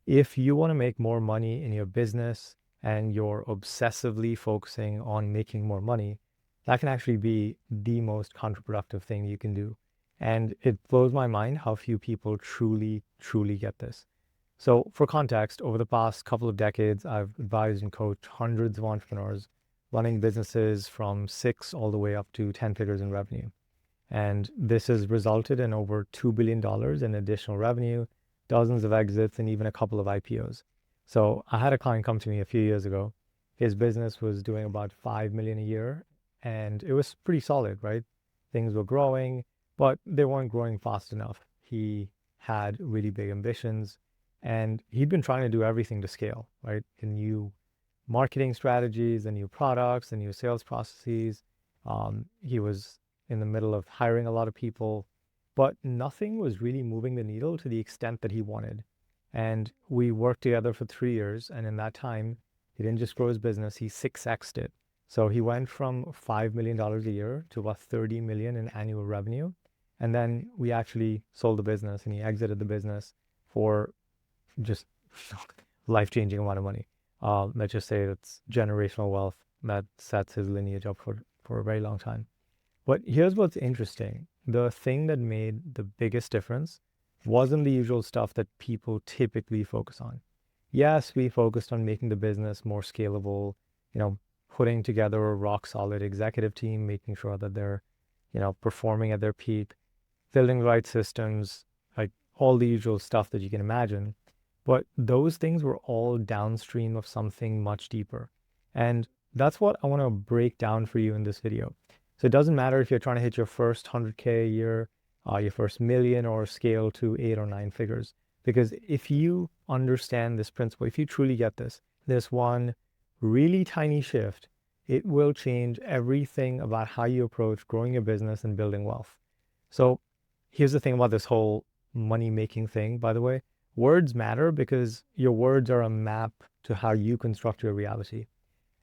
if you want to make more money in your business and you're obsessively focusing on making more money, that can actually be the most counterproductive thing you can do. And it blows my mind how few people truly, truly get this. So, for context, over the past couple of decades, I've advised and coached hundreds of entrepreneurs running businesses from six all the way up to 10 figures in revenue. And this has resulted in over $2 billion in additional revenue, dozens of exits, and even a couple of IPOs. So I had a client come to me a few years ago. His business was doing about 5 million a year, and it was pretty solid, right? Things were growing, but they weren't growing fast enough. He had really big ambitions, and he'd been trying to do everything to scale, right? The new marketing strategies, the new products, the new sales processes. He was in the middle of hiring a lot of people, but nothing was really moving the needle to the extent that he wanted. And we worked together for 3 years. And in that time, he didn't just grow his business, he 6x'd it. So he went from $5 million a year to about 30 million in annual revenue. And then we actually sold the business and he exited the business for just life-changing amount of money. Let's just say it's generational wealth that sets his lineage up for a very long time. But here's what's interesting. The thing that made the biggest difference wasn't the usual stuff that people typically focus on. Yes, we focused on making the business more scalable, putting together a rock solid executive team, making sure that they're, performing at their peak, building the right systems, like all the usual stuff that you can imagine. But those things were all downstream of something much deeper. And that's what I want to break down for you in this video. So it doesn't matter if you're trying to hit your first 100K a year, your first million, or scale to 8 or 9 figures. Because if you understand this principle, if you truly get this one really tiny shift, it will change everything about how you approach growing your business and building wealth. So here's the thing about this whole money making thing, by the way. Words matter because your words are a map to how you construct your reality.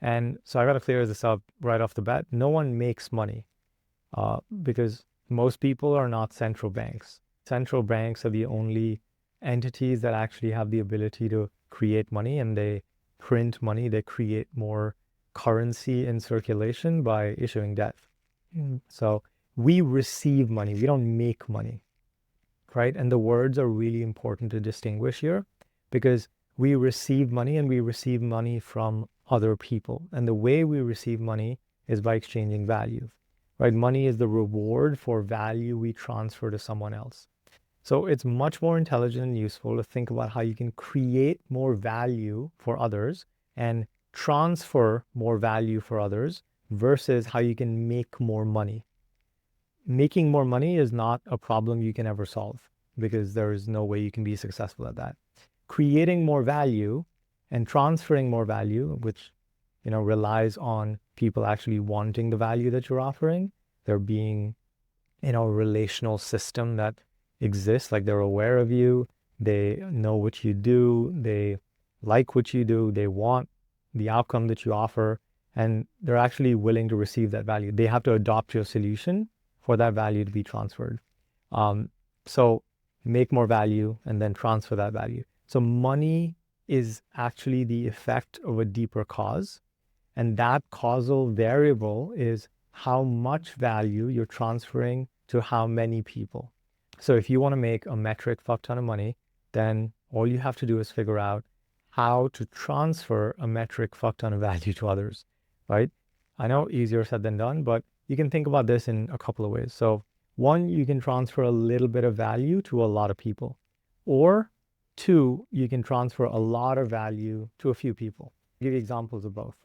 And so I got to clear this up right off the bat. No one makes money because most people are not central banks. Central banks are the only entities that actually have the ability to create money, and they print money. They create more currency in circulation by issuing debt. So we receive money. We don't make money, right? And the words are really important to distinguish here because we receive money and we receive money from other people. And the way we receive money is by exchanging value, right? Money is the reward for value we transfer to someone else. So it's much more intelligent and useful to think about how you can create more value for others and transfer more value for others versus how you can make more money. Making more money is not a problem you can ever solve because there is no way you can be successful at that. Creating more value and transferring more value, which relies on people actually wanting the value that you're offering, there being a relational system that exists, like they're aware of you, they know what you do, they like what you do, they want the outcome that you offer, and they're actually willing to receive that value. They have to adopt your solution for that value to be transferred. So make more value and then transfer that value. So money is actually the effect of a deeper cause. And that causal variable is how much value you're transferring to how many people. So if you want to make a metric fuck ton of money, then all you have to do is figure out how to transfer a metric fuck ton of value to others, right? I know easier said than done, but you can think about this in a couple of ways. So one, you can transfer a little bit of value to a lot of people. Or two, you can transfer a lot of value to a few people. I'll give you examples of both.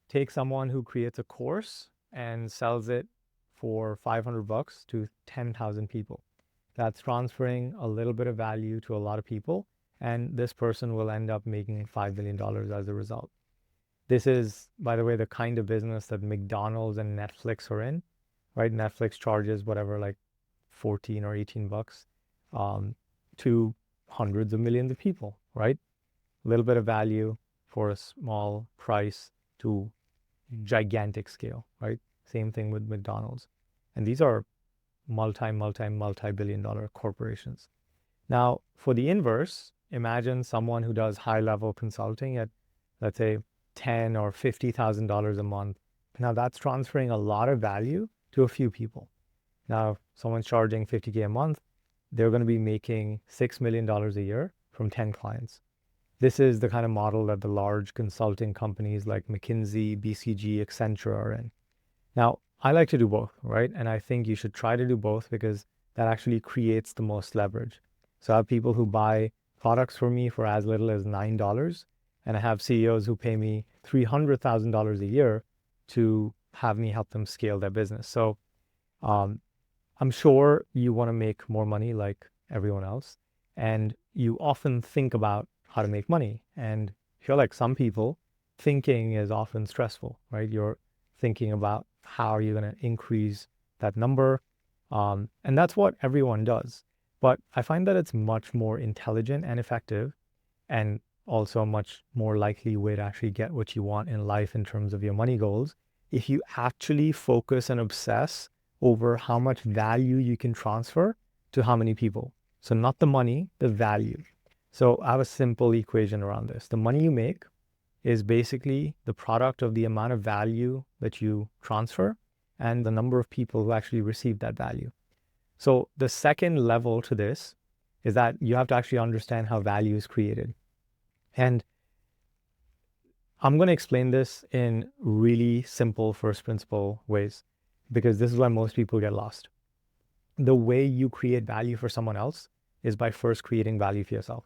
Take someone who creates a course and sells it for 500 bucks to 10,000 people. That's transferring a little bit of value to a lot of people, and this person will end up making $5 million as a result. This is, by the way, the kind of business that McDonald's and Netflix are in, right? Netflix charges whatever, like 14 or 18 bucks to hundreds of millions of people, right? A little bit of value for a small price to gigantic scale, right? Same thing with McDonald's. And these are multi-billion dollar corporations. Now, for the inverse, imagine someone who does high-level consulting at, let's say, $10,000 or $50,000 a month. Now that's transferring a lot of value to a few people. Now, if someone's charging $50K a month, they're going to be making $6 million a year from 10 clients. This is the kind of model that the large consulting companies like McKinsey, BCG, Accenture are in. Now, I like to do both, right? And I think you should try to do both because that actually creates the most leverage. So I have people who buy products from me for as little as $9, and I have CEOs who pay me $300,000 a year to have me help them scale their business. So I'm sure you want to make more money like everyone else, and you often think about how to make money. And if you're like some people, thinking is often stressful, right? You're thinking about how are you going to increase that number. And that's what everyone does. But I find that it's much more intelligent and effective, and also a much more likely way to actually get what you want in life in terms of your money goals, if you actually focus and obsess over how much value you can transfer to how many people. So not the money, the value. So I have a simple equation around this. The money you make is basically the product of the amount of value that you transfer and the number of people who actually receive that value. So the second level to this is that you have to actually understand how value is created. And I'm going to explain this in really simple first principle ways, because this is why most people get lost. The way you create value for someone else is by first creating value for yourself.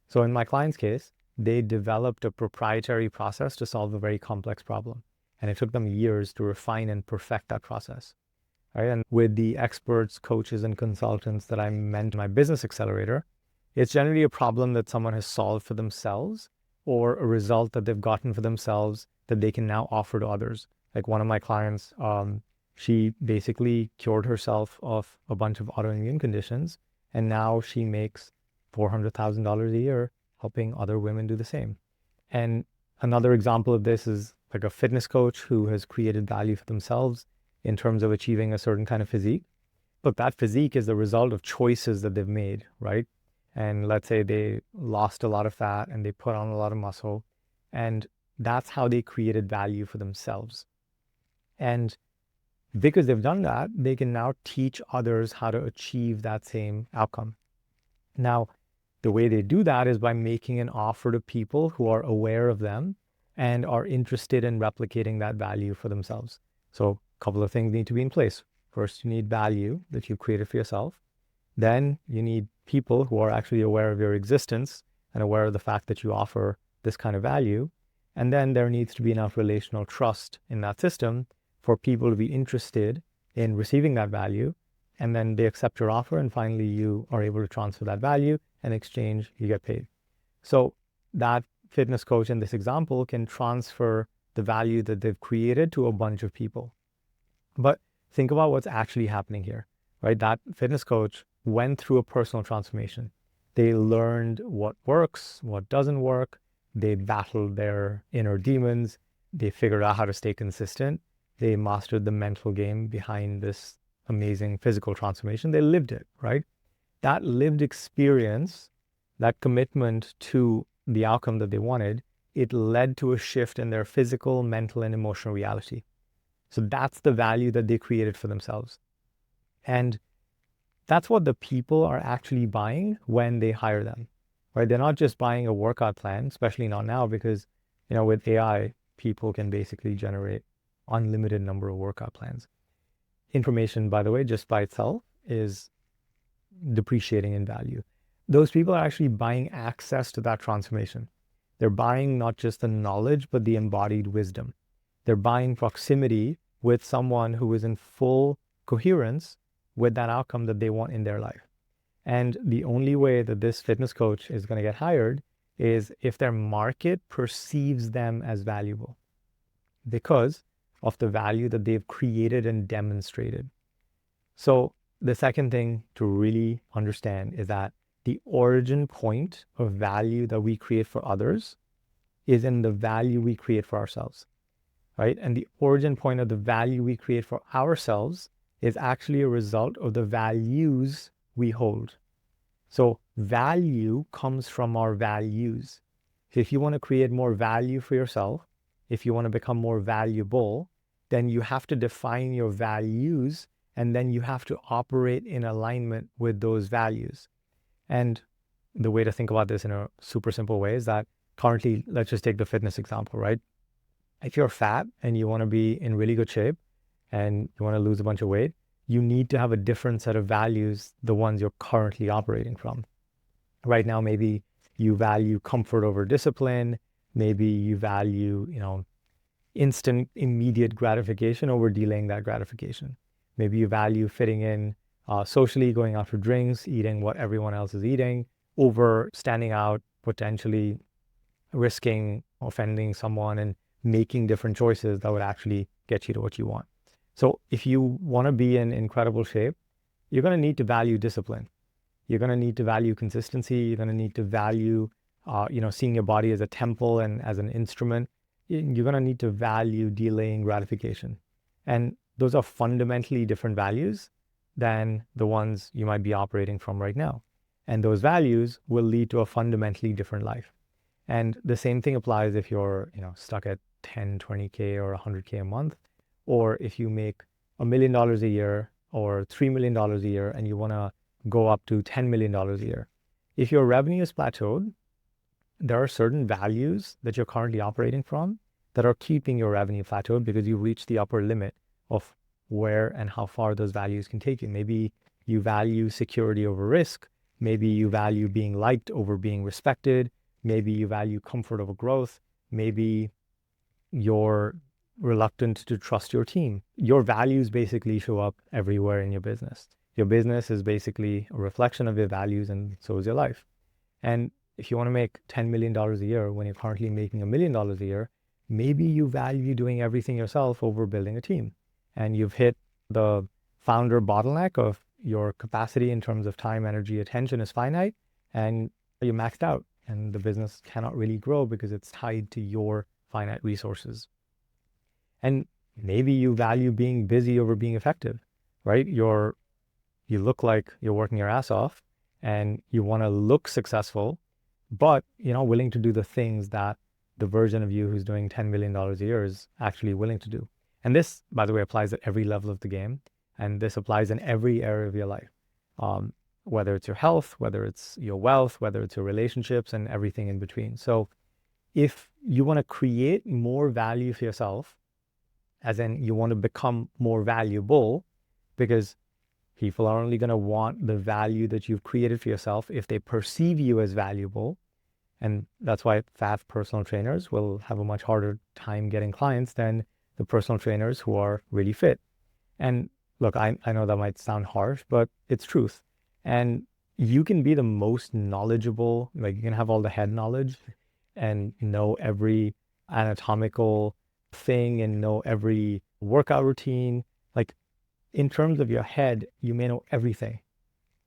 So in my client's case, they developed a proprietary process to solve a very complex problem. And it took them years to refine and perfect that process. Right? And with the experts, coaches, and consultants that I meant in my business accelerator, it's generally a problem that someone has solved for themselves or a result that they've gotten for themselves that they can now offer to others. Like one of my clients, she basically cured herself of a bunch of autoimmune conditions, and now she makes $400,000 a year helping other women do the same. And another example of this is like a fitness coach who has created value for themselves in terms of achieving a certain kind of physique. But that physique is the result of choices that they've made, right? And let's say they lost a lot of fat and they put on a lot of muscle, and that's how they created value for themselves. And because they've done that, they can now teach others how to achieve that same outcome. Now, the way they do that is by making an offer to people who are aware of them and are interested in replicating that value for themselves. So a couple of things need to be in place. First, you need value that you've created for yourself. Then you need people who are actually aware of your existence and aware of the fact that you offer this kind of value. And then there needs to be enough relational trust in that system for people to be interested in receiving that value. And then they accept your offer, and finally you are able to transfer that value. In exchange, you get paid. So that fitness coach in this example can transfer the value that they've created to a bunch of people. But think about what's actually happening here, right? That fitness coach went through a personal transformation. They learned what works, what doesn't work. They battled their inner demons. They figured out how to stay consistent. They mastered the mental game behind this amazing physical transformation. They lived it, right? That lived experience, that commitment to the outcome that they wanted, it led to a shift in their physical, mental, and emotional reality. So that's the value that they created for themselves. And that's what the people are actually buying when they hire them, right? They're not just buying a workout plan, especially not now, because, with AI, people can basically generate unlimited number of workout plans. Information, by the way, just by itself is depreciating in value. Those people are actually buying access to that transformation. They're buying not just the knowledge, but the embodied wisdom. They're buying proximity with someone who is in full coherence with that outcome that they want in their life. And the only way that this fitness coach is going to get hired is if their market perceives them as valuable because of the value that they've created and demonstrated. So the second thing to really understand is that the origin point of value that we create for others is in the value we create for ourselves, right? And the origin point of the value we create for ourselves is actually a result of the values we hold. So value comes from our values. So if you want to create more value for yourself, if you want to become more valuable, then you have to define your values and then you have to operate in alignment with those values. And the way to think about this in a super simple way is that currently, let's just take the fitness example, right? If you're fat and you want to be in really good shape and you want to lose a bunch of weight, you need to have a different set of values, the ones you're currently operating from. Right now, maybe you value comfort over discipline. Maybe you value, instant, immediate gratification over delaying that gratification. Maybe you value fitting in socially, going out for drinks, eating what everyone else is eating, over standing out, potentially risking offending someone and making different choices that would actually get you to what you want. So if you want to be in incredible shape, you're going to need to value discipline. You're going to need to value consistency. You're going to need to value, seeing your body as a temple and as an instrument. You're going to need to value delaying gratification. And those are fundamentally different values than the ones you might be operating from right now. And those values will lead to a fundamentally different life. And the same thing applies if you're, stuck at 10, 20K or 100K a month, or if you make $1 million a year or $3 million a year and you want to go up to $10 million a year. If your revenue is plateaued, there are certain values that you're currently operating from that are keeping your revenue plateaued because you've reached the upper limit of where and how far those values can take you. Maybe you value security over risk. Maybe you value being liked over being respected. Maybe you value comfort over growth. Maybe you're reluctant to trust your team. Your values basically show up everywhere in your business. Your business is basically a reflection of your values, and so is your life. And if you want to make $10 million a year when you're currently making $1 million a year, maybe you value doing everything yourself over building a team. And you've hit the founder bottleneck of your capacity in terms of time, energy, attention is finite, and you're maxed out. And the business cannot really grow because it's tied to your finite resources. And maybe you value being busy over being effective, right? You look like you're working your ass off and you want to look successful, but you're not willing to do the things that the version of you who's doing $10 million a year is actually willing to do. And this, by the way, applies at every level of the game. And this applies in every area of your life, whether it's your health, whether it's your wealth, whether it's your relationships and everything in between. So if you want to create more value for yourself, as in you want to become more valuable, because people are only going to want the value that you've created for yourself if they perceive you as valuable. And that's why fat personal trainers will have a much harder time getting clients than the personal trainers who are really fit. And look, I know that might sound harsh, but it's truth. And you can be the most knowledgeable, like you can have all the head knowledge and know every anatomical thing and know every workout routine. Like in terms of your head, you may know everything.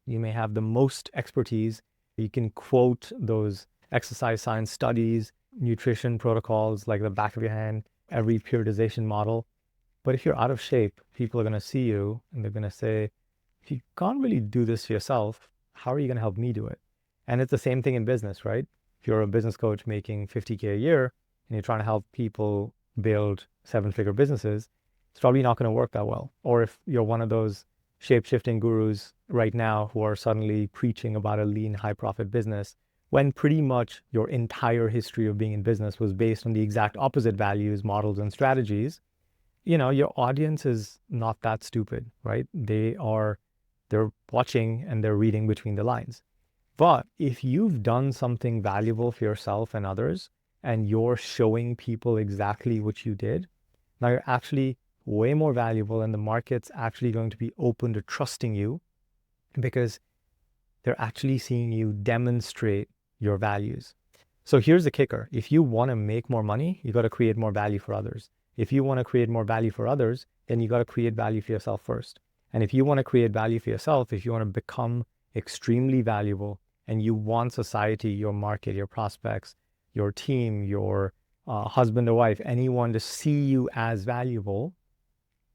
You may have the most expertise. You can quote those exercise science studies, nutrition protocols like the back of your hand, every periodization model. But if you're out of shape, people are going to see you and they're going to say, if you can't really do this for yourself, how are you going to help me do it? And it's the same thing in business, right? If you're a business coach making 50K a year and you're trying to help people build 7-figure businesses, it's probably not going to work that well. Or if you're one of those shape-shifting gurus right now who are suddenly preaching about a lean, high-profit business, when pretty much your entire history of being in business was based on the exact opposite values, models, and strategies, your audience is not that stupid, right? They're watching and they're reading between the lines. But if you've done something valuable for yourself and others, and you're showing people exactly what you did, now you're actually way more valuable and the market's actually going to be open to trusting you because they're actually seeing you demonstrate your values. So here's the kicker. If you want to make more money, you got to create more value for others. If you want to create more value for others, then you got to create value for yourself first. And if you want to create value for yourself, if you want to become extremely valuable and you want society, your market, your prospects, your team, your husband or wife, anyone to see you as valuable,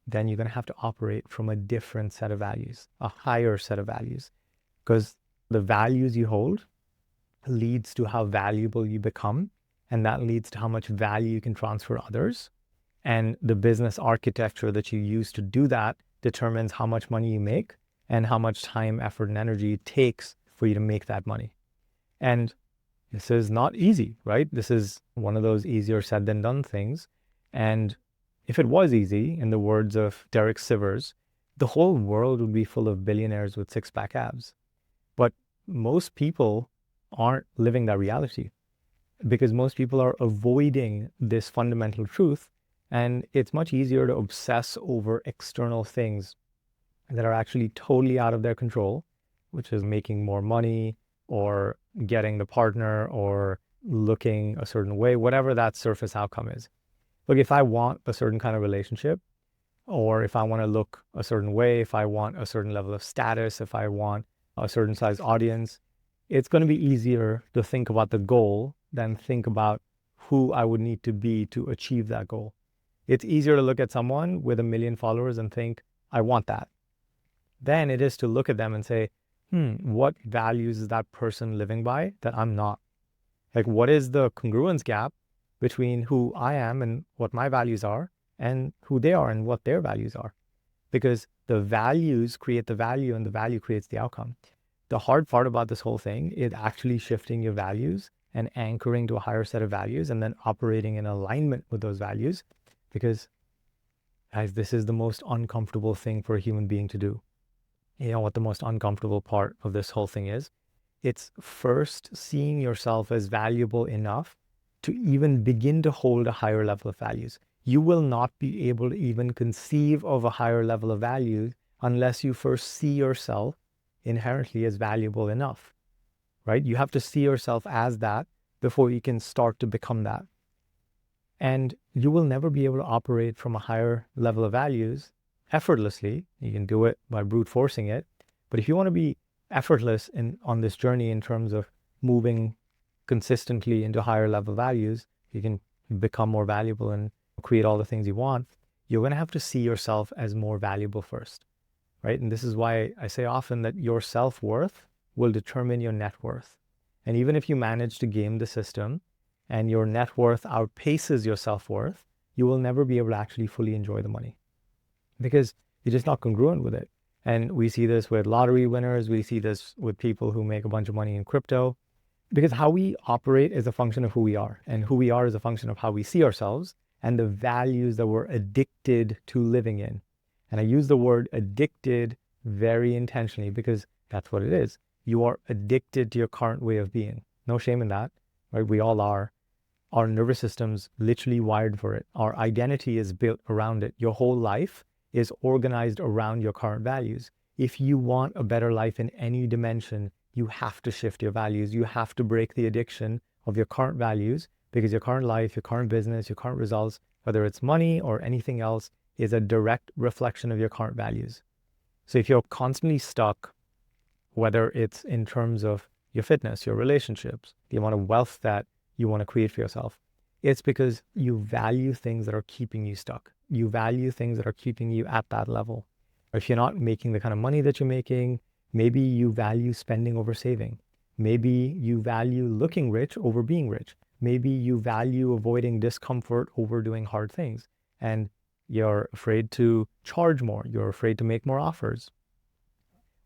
then you're going to have to operate from a different set of values, a higher set of values. Because The values you hold leads to how valuable you become, and that leads to how much value you can transfer to others. And the business architecture that you use to do that determines how much money you make and how much time, effort, and energy it takes for you to make that money. And this is not easy, right? This is one of those easier said than done things. And if it was easy, in the words of Derek Sivers, the whole world would be full of billionaires with six-pack abs. But most people aren't living that reality because most people are avoiding this fundamental truth. And it's much easier to obsess over external things that are actually totally out of their control, which is making more money or getting the partner or looking a certain way, whatever that surface outcome is. Look, if I want a certain kind of relationship, or if I want to look a certain way, if I want a certain level of status, if I want a certain size audience, it's going to be easier to think about the goal than think about who I would need to be to achieve that goal. It's easier to look at someone with 1 million followers and think, I want that. Then it is to look at them and say, what values is that person living by that I'm not? Like, what is the congruence gap between who I am and what my values are and who they are and what their values are? Because the values create the value and the value creates the outcome. The hard part about this whole thing is actually shifting your values and anchoring to a higher set of values and then operating in alignment with those values. Because, guys, this is the most uncomfortable thing for a human being to do. You know what the most uncomfortable part of this whole thing is? It's first seeing yourself as valuable enough to even begin to hold a higher level of values. You will not be able to even conceive of a higher level of value unless you first see yourself inherently as valuable enough, right? You have to see yourself as that before you can start to become that. And you will never be able to operate from a higher level of values effortlessly. You can do it by brute forcing it. But if you want to be effortless on this journey in terms of moving consistently into higher level values, you can become more valuable and create all the things you want. You're going to have to see yourself as more valuable first, right? And this is why I say often that your self-worth will determine your net worth. And even if you manage to game the system and your net worth outpaces your self-worth, you will never be able to actually fully enjoy the money because you're just not congruent with it. And we see this with lottery winners. We see this with people who make a bunch of money in crypto, because how we operate is a function of who we are, and who we are is a function of how we see ourselves and the values that we're addicted to living in. And I use the word addicted very intentionally because that's what it is. You are addicted to your current way of being. No shame in that, right? We all are. Our nervous system's literally wired for it. Our identity is built around it. Your whole life is organized around your current values. If you want a better life in any dimension, you have to shift your values. You have to break the addiction of your current values because your current life, your current business, your current results, whether it's money or anything else, is a direct reflection of your current values. So if you're constantly stuck, whether it's in terms of your fitness, your relationships, the amount of wealth that you want to create for yourself, it's because you value things that are keeping you stuck. You value things that are keeping you at that level. Or if you're not making the kind of money that you're making, maybe you value spending over saving. Maybe you value looking rich over being rich. Maybe you value avoiding discomfort over doing hard things. And you're afraid to charge more. You're afraid to make more offers.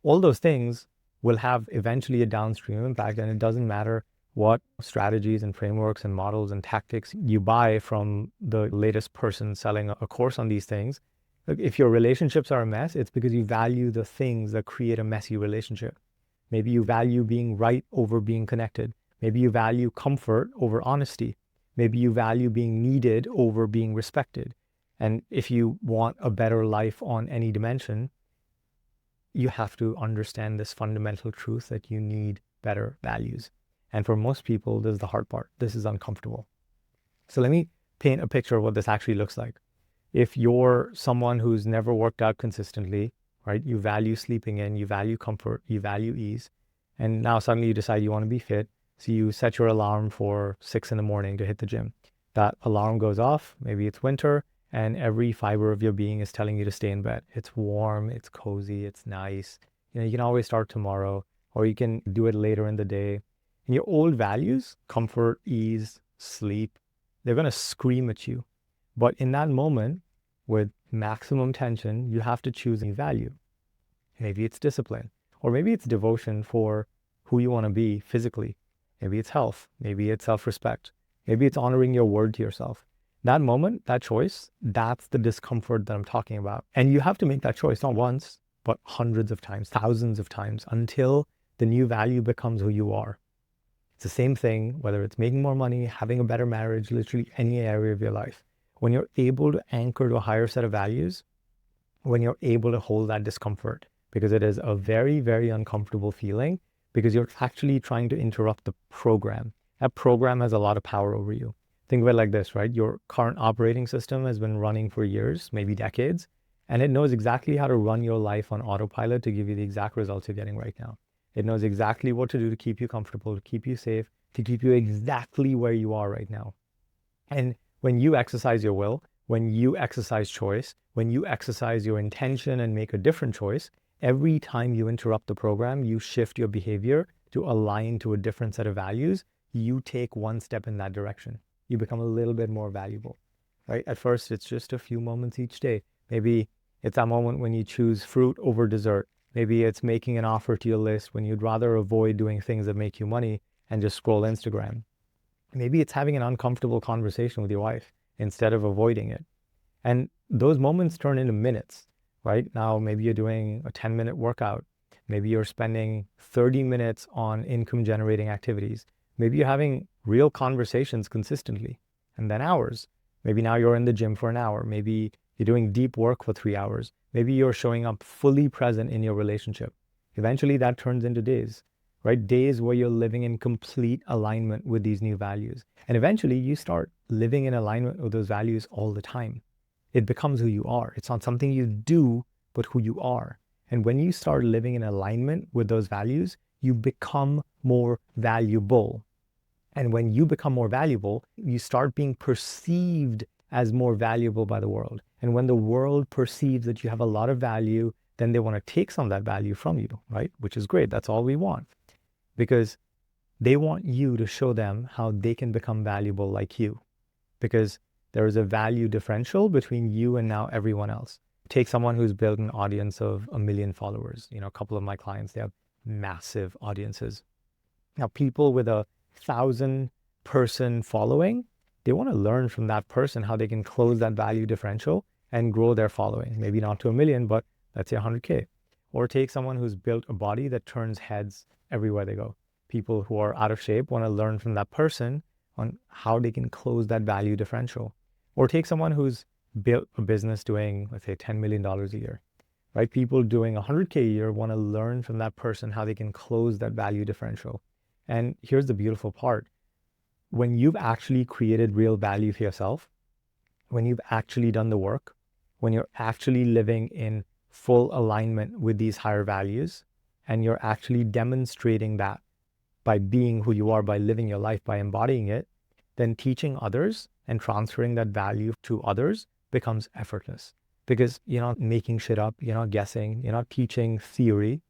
All those things will have eventually a downstream impact, and it doesn't matter what strategies and frameworks and models and tactics you buy from the latest person selling a course on these things. If your relationships are a mess, it's because you value the things that create a messy relationship. Maybe you value being right over being connected. Maybe you value comfort over honesty. Maybe you value being needed over being respected. And if you want a better life on any dimension, you have to understand this fundamental truth that you need better values. And for most people, this is the hard part. This is uncomfortable. So let me paint a picture of what this actually looks like. If you're someone who's never worked out consistently, right? You value sleeping in, you value comfort, you value ease. And now suddenly you decide you want to be fit. So you set your alarm for 6 a.m. to hit the gym. That alarm goes off, maybe it's winter, and every fiber of your being is telling you to stay in bed. It's warm, it's cozy, it's nice. You know, you can always start tomorrow. or you can do it later in the day. And your old values, comfort, ease, sleep, they're going to scream at you. But in that moment, with maximum tension, you have to choose a value. Maybe it's discipline, or maybe it's devotion for who you want to be physically. Maybe it's health. Maybe it's self-respect. Maybe it's honoring your word to yourself. That moment, that choice, that's the discomfort that I'm talking about. And you have to make that choice, not once, but hundreds of times, thousands of times, until the new value becomes who you are. It's the same thing, whether it's making more money, having a better marriage, literally any area of your life. When you're able to anchor to a higher set of values, when you're able to hold that discomfort, because it is a very, very uncomfortable feeling, because you're actually trying to interrupt the program. That program has a lot of power over you. Think of it like this, right? Your current operating system has been running for years, maybe decades, and it knows exactly how to run your life on autopilot to give you the exact results you're getting right now. It knows exactly what to do to keep you comfortable, to keep you safe, to keep you exactly where you are right now. And when you exercise your will, when you exercise choice, when you exercise your intention and make a different choice, every time you interrupt the program, you shift your behavior to align to a different set of values. You take one step in that direction. You become a little bit more valuable, right? At first, it's just a few moments each day. Maybe it's that moment when you choose fruit over dessert. Maybe it's making an offer to your list when you'd rather avoid doing things that make you money and just scroll Instagram. Maybe it's having an uncomfortable conversation with your wife instead of avoiding it. And those moments turn into minutes, right? Now, maybe you're doing a 10-minute workout. Maybe you're spending 30 minutes on income generating activities. Maybe you're having real conversations consistently, and then hours. Maybe now you're in the gym for an hour. Maybe you're doing deep work for 3 hours. Maybe you're showing up fully present in your relationship. Eventually that turns into days, right? Days where you're living in complete alignment with these new values. And eventually you start living in alignment with those values all the time. It becomes who you are. It's not something you do, but who you are. And when you start living in alignment with those values, you become more valuable. And when you become more valuable, you start being perceived as more valuable by the world. And when the world perceives that you have a lot of value, then they want to take some of that value from you, right? Which is great. That's all we want. Because they want you to show them how they can become valuable like you. Because there is a value differential between you and now everyone else. Take someone who's built an audience of 1 million followers. You know, a couple of my clients, they have massive audiences. Now, people with 1,000-person following, they want to learn from that person how they can close that value differential and grow their following. Maybe not to 1 million, but let's say 100K. Or take someone who's built a body that turns heads everywhere they go. People who are out of shape want to learn from that person on how they can close that value differential. Or take someone who's built a business doing, let's say, $10 million a year, right? People doing 100K a year want to learn from that person how they can close that value differential. And here's the beautiful part. When you've actually created real value for yourself, when you've actually done the work, when you're actually living in full alignment with these higher values, and you're actually demonstrating that by being who you are, by living your life, by embodying it, then teaching others and transferring that value to others becomes effortless. Because you're not making shit up, you're not guessing, you're not teaching theory,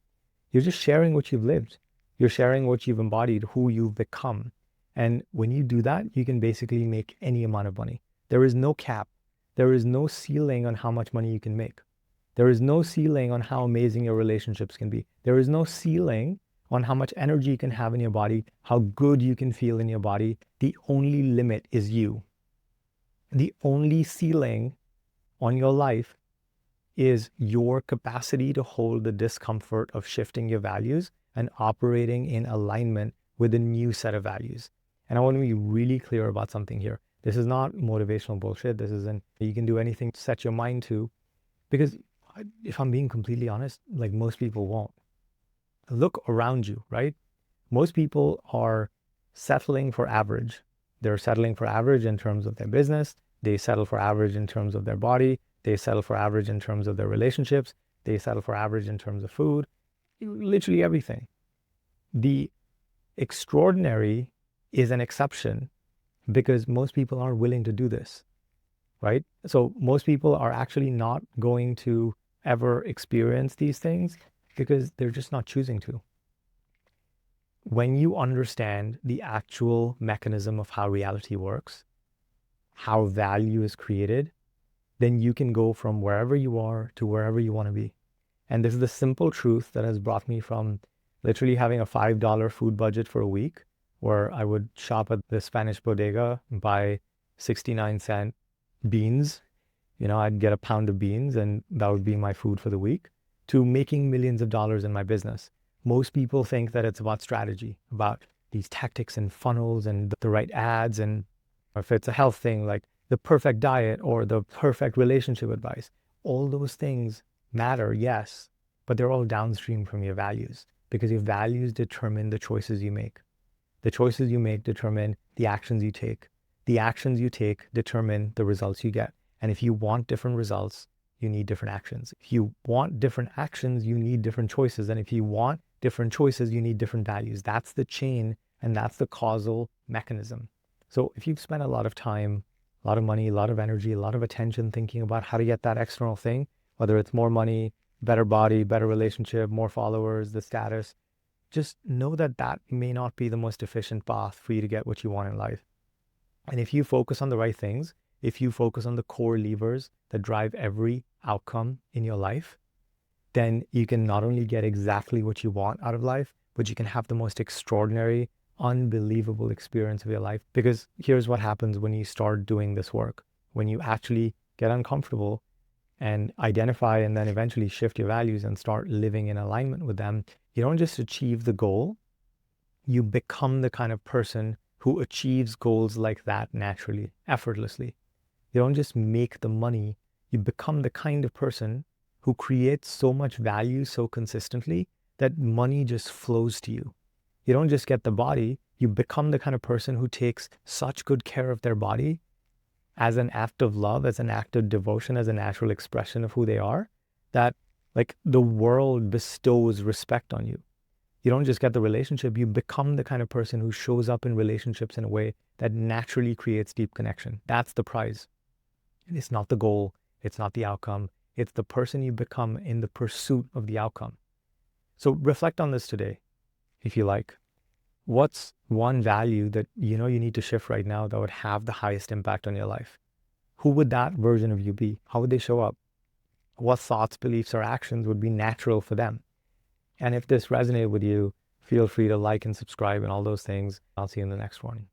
you're just sharing what you've lived. You're sharing what you've embodied, who you've become. And when you do that, you can basically make any amount of money. There is no cap. There is no ceiling on how much money you can make. There is no ceiling on how amazing your relationships can be. There is no ceiling on how much energy you can have in your body, how good you can feel in your body. The only limit is you. The only ceiling on your life is your capacity to hold the discomfort of shifting your values and operating in alignment with a new set of values. And I want to be really clear about something here. This is not motivational bullshit. This isn't, you can do anything to set your mind to, because if I'm being completely honest, like most people won't. Look around you, right? Most people are settling for average. They're settling for average in terms of their business. They settle for average in terms of their body. They settle for average in terms of their relationships. They settle for average in terms of food, literally everything. The extraordinary is an exception because most people aren't willing to do this, right? So most people are actually not going to ever experience these things because they're just not choosing to. When you understand the actual mechanism of how reality works, how value is created, then you can go from wherever you are to wherever you want to be. And this is the simple truth that has brought me from literally having a $5 food budget for a week, where I would shop at the Spanish bodega and buy 69-cent beans. I'd get a pound of beans and that would be my food for the week, to making millions of dollars in my business. Most people think that it's about strategy, about these tactics and funnels and the right ads, and if it's a health thing, like the perfect diet or the perfect relationship advice. All those things matter, yes, but they're all downstream from your values, because your values determine the choices you make. The choices you make determine the actions you take. The actions you take determine the results you get. And if you want different results, you need different actions. If you want different actions, you need different choices. And if you want different choices, you need different values. That's the chain, and that's the causal mechanism. So if you've spent a lot of time, a lot of money, a lot of energy, a lot of attention thinking about how to get that external thing, whether it's more money, better body, better relationship, more followers, the status, just know that that may not be the most efficient path for you to get what you want in life. And if you focus on the right things, if you focus on the core levers that drive every outcome in your life, then you can not only get exactly what you want out of life, but you can have the most extraordinary, unbelievable experience of your life. Because here's what happens when you start doing this work. When you actually get uncomfortable and identify and then eventually shift your values and start living in alignment with them, you don't just achieve the goal, you become the kind of person who achieves goals like that naturally, effortlessly. You don't just make the money, you become the kind of person who creates so much value so consistently that money just flows to you. You don't just get the body, you become the kind of person who takes such good care of their body as an act of love, as an act of devotion, as a natural expression of who they are, that like the world bestows respect on you. You don't just get the relationship, you become the kind of person who shows up in relationships in a way that naturally creates deep connection. That's the prize. It's not the goal, it's not the outcome, it's the person you become in the pursuit of the outcome. So reflect on this today, if you like. What's one value that you need to shift right now that would have the highest impact on your life? Who would that version of you be? How would they show up? What thoughts, beliefs, or actions would be natural for them? And if this resonated with you, feel free to like and subscribe and all those things. I'll see you in the next one.